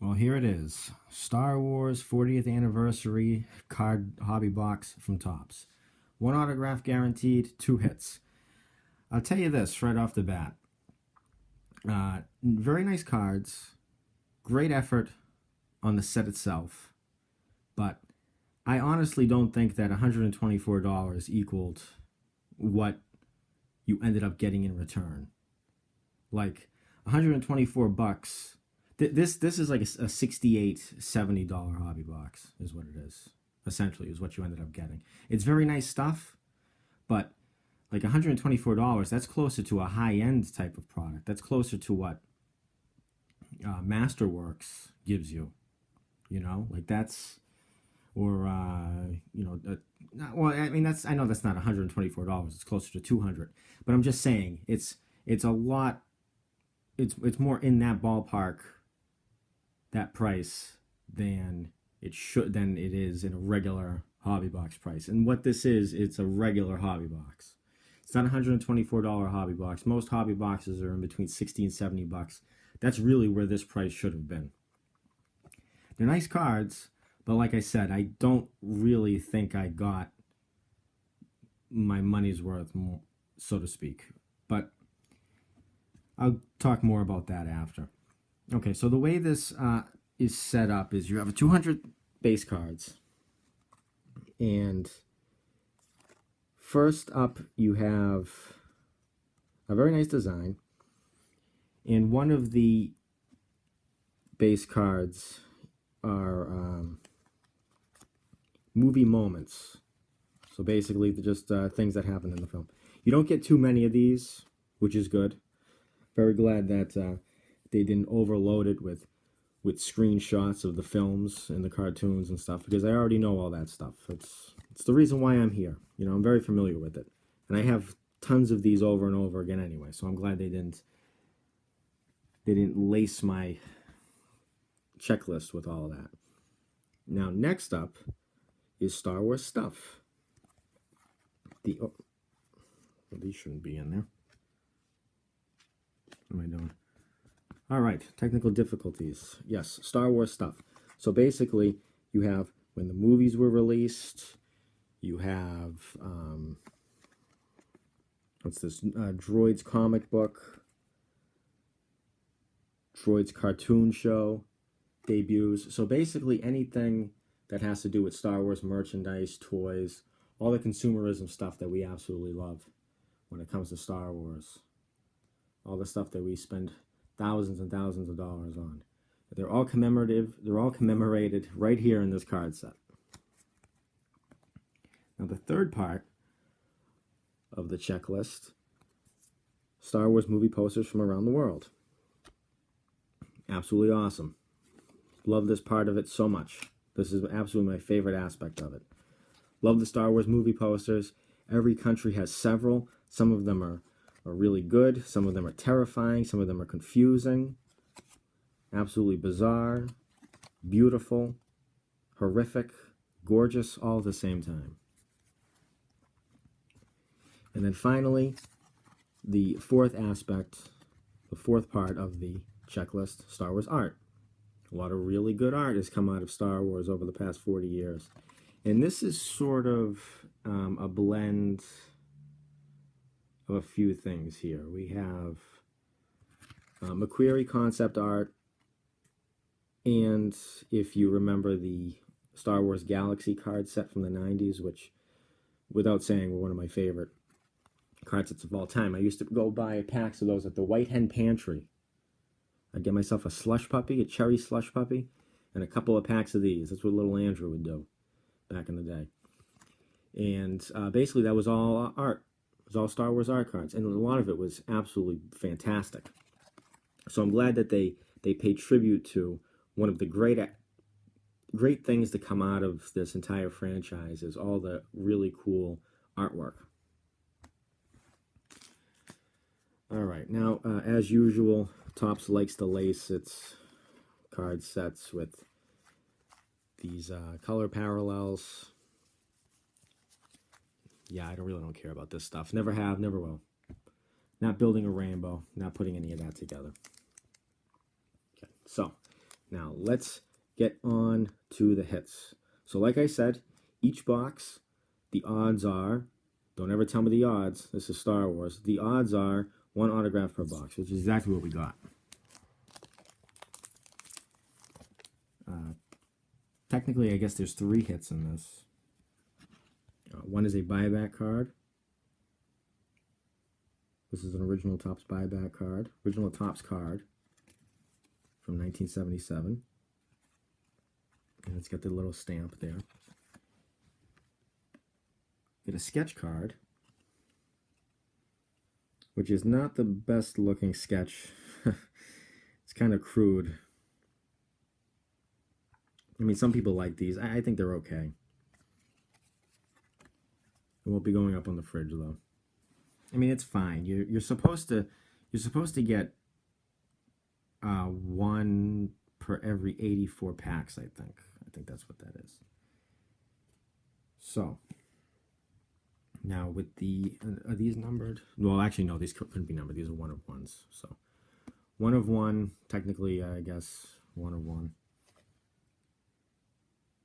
Well, here it is. Star Wars 40th Anniversary Card Hobby Box from Topps. One autograph guaranteed, two hits. I'll tell you this right off the bat. Very nice cards. Great effort on the set itself. But I honestly don't think that $124 equaled what you ended up getting in return. Like 124 bucks. This is like a $68, $70 hobby box is what it is. Essentially is what you ended up getting. It's very nice stuff, but like $124, that's closer to a high-end type of product. That's closer to what Masterworks gives you. You know, like that's, or well, I mean I know that's not $124. It's closer to 200. But I'm just saying it's a lot. It's more in that ballpark, that price, than it is in a regular hobby box price. And what this is, it's a regular hobby box. It's not a $124 hobby box. Most hobby boxes are in between 60 and 70 bucks. That's really where this price should have been. They're nice cards, but like I said, I don't really think I got my money's worth, so to speak. But I'll talk more about that after. Okay, so the way this is set up is you have 200 base cards. And first up, you have a very nice design. And one of the base cards are movie moments. So basically, they're just things that happened in the film. You don't get too many of these, which is good. Very glad that they didn't overload it with screenshots of the films and the cartoons and stuff, because I already know all that stuff. It's the reason why I'm here. You know, I'm very familiar with it. And I have tons of these over and over again anyway, so I'm glad they didn't lace my checklist with all of that. Now, next up is Star Wars stuff. Well, these shouldn't be in there. What am I doing? All right, technical difficulties. Yes, Star Wars stuff. So basically, you have when the movies were released, you have, what's this, Droids comic book, Droids cartoon show, debuts. So basically anything that has to do with Star Wars merchandise, toys, all the consumerism stuff that we absolutely love when it comes to Star Wars. All the stuff that we spend thousands and thousands of dollars on. They're all commemorative. They're all commemorated right here in this card set. Now the third part of the checklist, Star Wars movie posters from around the world. Absolutely awesome. Love this part of it so much. This is absolutely my favorite aspect of it. Love the Star Wars movie posters. Every country has several. Some of them are really good. Some of them are terrifying. Some of them are confusing. Absolutely bizarre, beautiful, horrific, gorgeous, all at the same time. And then finally, the fourth aspect, the fourth part of the checklist, Star Wars art. A lot of really good art has come out of Star Wars over the past 40 years. And this is sort of a blend of a few things here. We have McQuarrie concept art, and if you remember the Star Wars Galaxy card set from the 90s, which, without saying, were one of my favorite card sets of all time. I used to go buy packs of those at the White Hen Pantry. I'd get myself a slush puppy, a cherry slush puppy, and a couple of packs of these. That's what little Andrew would do back in the day. And basically that was all art. It was all Star Wars art cards, and a lot of it was absolutely fantastic. So I'm glad that they paid tribute to one of the great things to come out of this entire franchise is all the really cool artwork. All right, now as usual, Topps likes to lace its card sets with these color parallels. Yeah, I really don't care about this stuff. Never have, never will. Not building a rainbow, not putting any of that together. Okay, so Now let's get on to the hits. So like I said, each box, the odds are, don't ever tell me the odds, this is Star Wars, the odds are one autograph per box, which is exactly what we got. Technically, I guess there's 3 hits in this. One is a buyback card. This is an original Topps buyback card, original Topps card from 1977. And it's got the little stamp there. Get a sketch card, which is not the best looking sketch. It's kind of crude. I mean, some people like these. I think they're okay. It won't be going up on the fridge though. I mean, it's fine. You're supposed to get 1 per every 84 packs. I think that's what that is. So now with the are these numbered? Well, actually no, these couldn't be numbered. These are 1 of 1s. So 1 of 1, technically, I guess 1 of 1.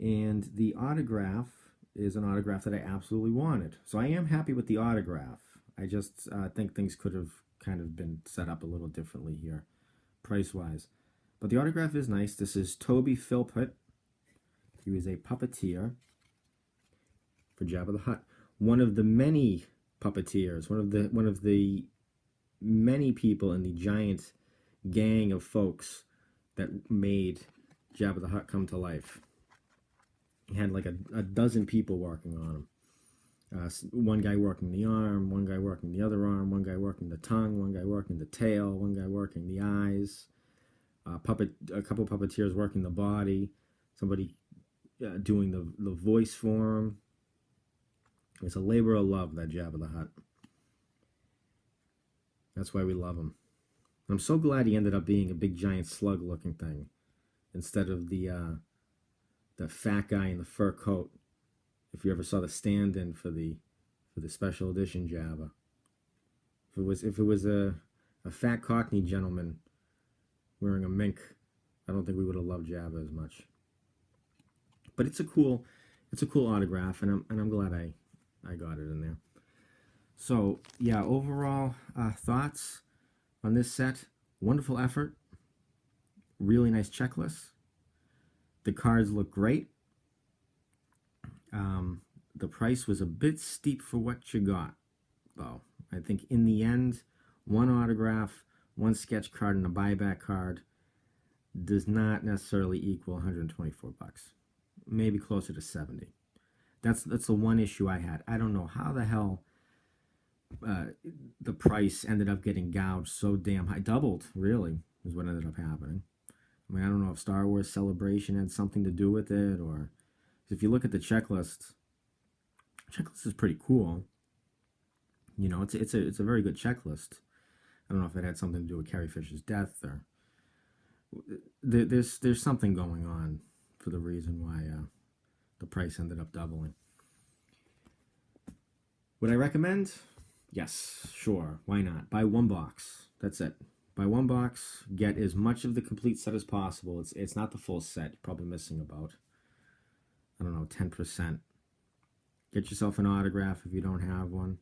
And the autograph is an autograph that I absolutely wanted. So I am happy with the autograph. I just think things could have kind of been set up a little differently here, price-wise. But the autograph is nice. This is Toby Philpott. He was a puppeteer for Jabba the Hutt. One of the many puppeteers, one of the many people in the giant gang of folks that made Jabba the Hutt come to life. He had like a dozen people working on him. One guy working the arm, one guy working the other arm, one guy working the tongue, one guy working the tail, one guy working the eyes, a couple puppeteers working the body, somebody doing the voice for him. It's a labor of love, that Jabba the Hutt. That's why we love him. I'm so glad he ended up being a big giant slug looking thing instead of the fat guy in the fur coat. If you ever saw the stand-in for the special edition Jabba, if it was a fat Cockney gentleman wearing a mink, I don't think we would have loved Jabba as much. But it's a cool autograph, and I'm glad I got it in there. So yeah, overall thoughts on this set: wonderful effort, really nice checklist. The cards look great. The price was a bit steep for what you got, though. I think in the end, 1 autograph, 1 sketch card, and a buyback card does not necessarily equal 124 bucks. Maybe closer to 70. That's the one issue I had. I don't know how the hell the price ended up getting gouged so damn high. Doubled, really, is what ended up happening. I mean, I don't know if Star Wars Celebration had something to do with it, or if you look at the checklist is pretty cool. You know, it's a very good checklist. I don't know if it had something to do with Carrie Fisher's death, or there's something going on for the reason why the price ended up doubling. Would I recommend? Yes, sure. Why not? Buy 1 box. That's it. Buy 1 box. Get as much of the complete set as possible. It's not the full set. You're probably missing about, I don't know, 10%. Get yourself an autograph if you don't have one.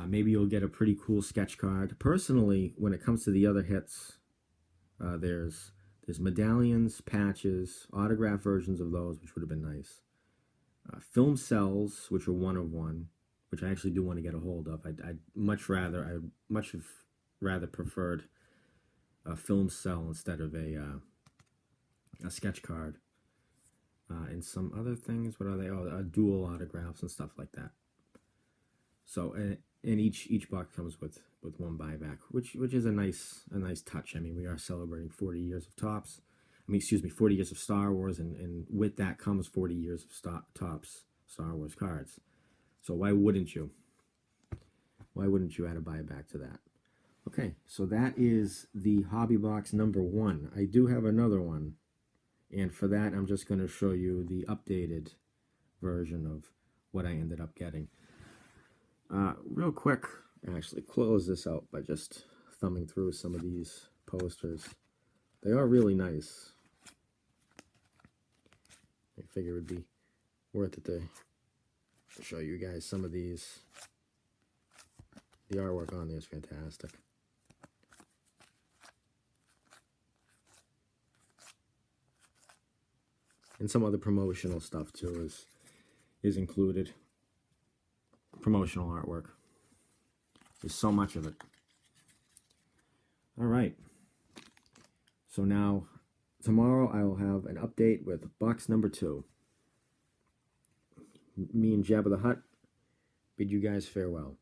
Maybe you'll get a pretty cool sketch card. Personally, when it comes to the other hits, there's medallions, patches, autograph versions of those, which would have been nice. Film cells, which are 1 of 1, which I actually do want to get a hold of. I'd much have rather preferred a film cell instead of a sketch card. And some other things. What are they? Oh, dual autographs and stuff like that. So, and each box comes with 1 buyback, which is a nice touch. I mean, we are celebrating 40 years of Topps. 40 years of Star Wars, and with that comes 40 years of Topps Star Wars cards. So why wouldn't you? Why wouldn't you add a buyback to that? Okay, so that is the hobby box number 1. I do have another one. And for that, I'm just going to show you the updated version of what I ended up getting. Real quick, actually close this out by just thumbing through some of these posters They are really nice. I figure it would be worth it to show you guys some of these. The artwork on there is fantastic. And some other promotional stuff too is included. Promotional artwork. There's so much of it. All right. So now, tomorrow I will have an update with box number 2. Me and Jabba the Hutt bid you guys farewell.